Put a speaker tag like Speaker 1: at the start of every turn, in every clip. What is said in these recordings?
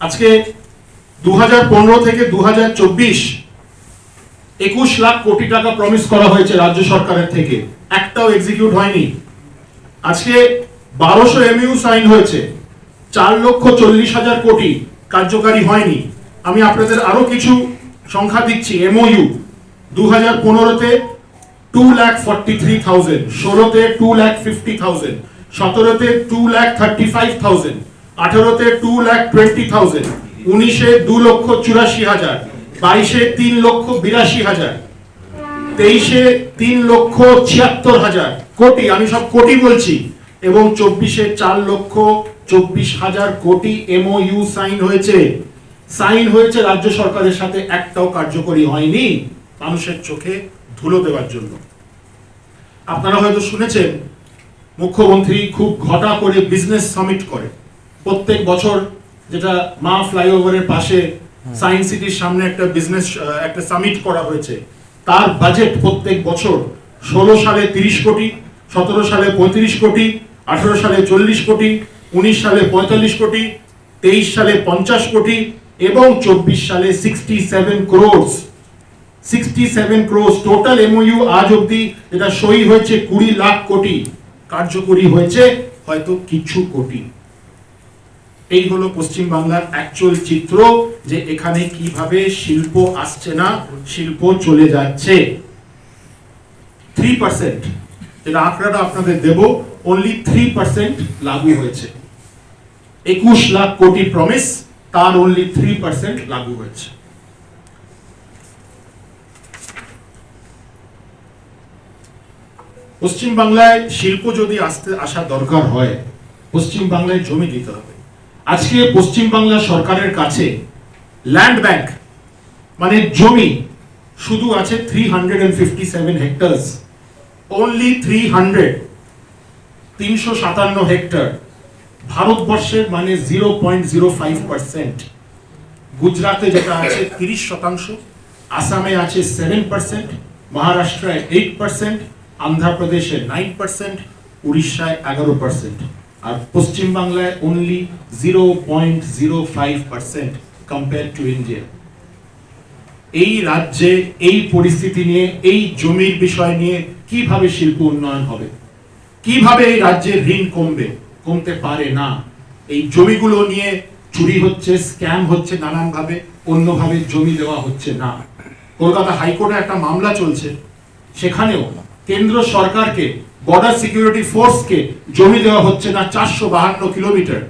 Speaker 1: আজকে 2015 থেকে 2024 21 লাখ কোটি টাকা প্রমিস করা হয়েছে রাজ্য সরকারের থেকে, একটাও এক্সিকিউট হয়নি। আজকে 1200 এমইউ সাইন হয়েছে, 4,40,000 কোটি কার্যকারী হয়নি। আমি আপনাদের আরো কিছু সংখ্যা দিচ্ছি। এমওইউ 2015-তে 2,43,000, 16-তে 2,50,000, 17-তে 2,35,000, 18-তে 2,20,000, 19-এ 2,84,000, 22-এ 3,82,000, 23-এ 3,76,000 কোটি, আমি সব কোটি বলছি, এবং 24-এ 4,24,000 কোটি এমওইউ সাইন হয়েছে রাজ্য সরকারের সাথে, একটাও কার্যকরী হয়নি মানুষের চোখে ধুলো দেওয়ার জন্য। আপনারা হয়তো শুনেছেন মুখ্যমন্ত্রী খুব ঘটা করে বিজনেস সামিট করে প্রত্যেক বছর, যেটা মা ফ্লাইওভারের পাশে সায়েন্স সিটির সামনে একটা সামিট করা হয়েছে। তার বাজেট প্রত্যেক বছর 16 সালে 30 কোটি, 17 সালে 35 কোটি, 18 সালে 40 কোটি, 19 সালে 45 কোটি, 23 সালে 50 কোটি এবং 24 সালে 67 ক্রোর্স টোটাল এমওইউ আজ অবধি যেটা সই হয়েছে 20 লাখ কোটি, কার্যকরী হয়েছে হয়তো কিছু কোটি। এই হলো পশ্চিম বাংলার অ্যাকচুয়াল চিত্র, যে এখানে কিভাবে শিল্প আসছে না, শিল্প চলে যাচ্ছে। 3%, যেটা আঁকড়াটা আপনাদের দেব, অনলি 3% লাগু হয়েছে। 21 লাখ কোটি প্রমিস, তার অনলি 3% লাগু হয়েছে। পশ্চিম বাংলায় শিল্প যদি আসা দরকার হয়, পশ্চিম বাংলায় জমি দিতে হবে। আজকে পশ্চিম বাংলা সরকারের কাছে ল্যান্ড ব্যাংক মানে জমি শুধু আছে 357 হেক্টরস, অনলি 357 হেক্টর। ভারতবর্ষের মানে 0.05%। গুজরাটে যেটা আছে 30%, আসামে আছে 7%, মহারাষ্ট্রায় 8%, আন্ধ্রপ্রদেশে 9%, উড়িষ্যায় 11%, আর পশ্চিম বাংলায় অনলি 0.05% কম্পেয়ার টু ইন্ডিয়া। এই রাজ্যে এই পরিস্থিতি নিয়ে, এই জমির বিষয় নিয়ে কিভাবে শিল্প উন্নয়ন হবে, কিভাবে এই রাজ্যের ঋণ কমতে পারে না। এই জমিগুলো নিয়ে চুরি হচ্ছে, স্ক্যাম হচ্ছে নানানভাবে, অন্যভাবে জমি দেওয়া হচ্ছে না। কলকাতা হাইকোর্টে একটা মামলা চলছে, সেখানেও কেন্দ্র সরকারকে, বর্ডার সিকিউরিটি ফোর্সকে জমি দেওয়া হচ্ছে না 452 কিলোমিটার।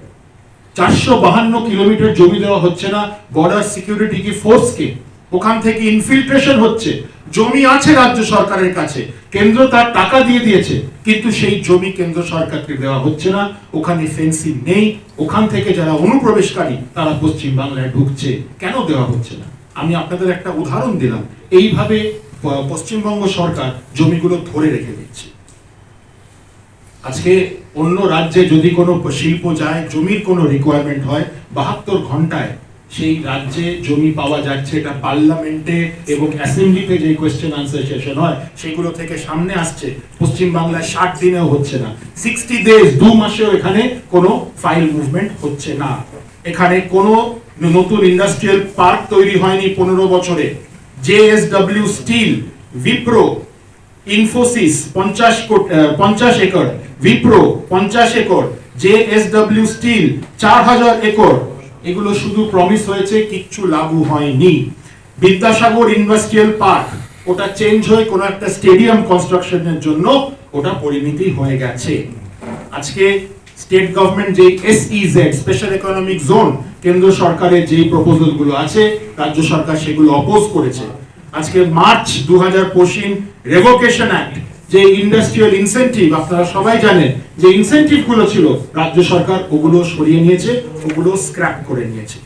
Speaker 1: 452 কিলোমিটার জমি দেওয়া হচ্ছে না বর্ডার সিকিউরিটি কি ফোর্সকে। ওখান থেকে ইনফিল্ট্রেশন হচ্ছে। জমি আছে রাজ্য সরকারের কাছে, কেন্দ্র তার টাকা দিয়ে দিয়েছে, কিন্তু সেই জমি কেন্দ্র সরকারকে দেওয়া হচ্ছে না। ওখানে ফেন্সিং নেই, ওখান থেকে যারা অনুপ্রবেশকারী তারা পশ্চিম বাংলায় ঢুকছে। কেন দেওয়া হচ্ছে না? আমি আপনাদের একটা উদাহরণ দিলাম। এইভাবে পশ্চিমবঙ্গ সরকার জমিগুলো ধরে রেখে দিচ্ছে। আজকে অন্য রাজ্যে যদি কোনো শিল্প যায়, জমির কোনো রিকোয়ারমেন্ট হয়, 72 ঘন্টায় সেই রাজ্যে জমি পাওয়া যাচ্ছে। এটা পার্লামেন্টে এবং অ্যাসেম্বলিতে যে কোয়েশ্চেন আনসার সেশন হয় সেগুলো থেকে সামনে আসছে। পশ্চিম বাংলায় 60 দিনেও হচ্ছে না, 60 ডেজ, 2 মাসেও এখানে কোনো ফাইল মুভমেন্ট হচ্ছে না। এখানে কোনো নতুন ইন্ডাস্ট্রিয়াল পার্ক তৈরি হয়নি 15 বছরে। JSW steel, Wipro, Infosys 50 acre, Wipro 50 acre, JSW steel 4000 acre, এগুলো শুধু প্রমিস হয়েছে, কিচ্ছু লাগু হয়নি। বিদ্যাসাগর ইন্ডাস্ট্রিয়াল পার্ক, ওটা চেঞ্জ হয়ে কোনো একটা স্টেডিয়াম কনস্ট্রাকশনের জন্য ওটা পরিণতি হয়ে গেছে। আজকে স্টেট গভর্নমেন্ট যে এসইজেড, স্পেশাল ইকোনমিক জোন, কেন্দ্র সরকারের যে প্রপোজাল গুলো আছে, রাজ্য সরকার সেগুলো অপোজ করেছে। আজকে মার্চ 2025 রেভোকেশন অ্যাক্ট, যে ইন্ডাস্ট্রিয়াল ইনসেন্টিভ, আপনারা সবাই জানেন যে ইনসেন্টিভ গুলো ছিল, রাজ্য সরকার ওগুলো সরিয়ে নিয়েছে, ওগুলো স্ক্র্যাপ করে নিয়েছে।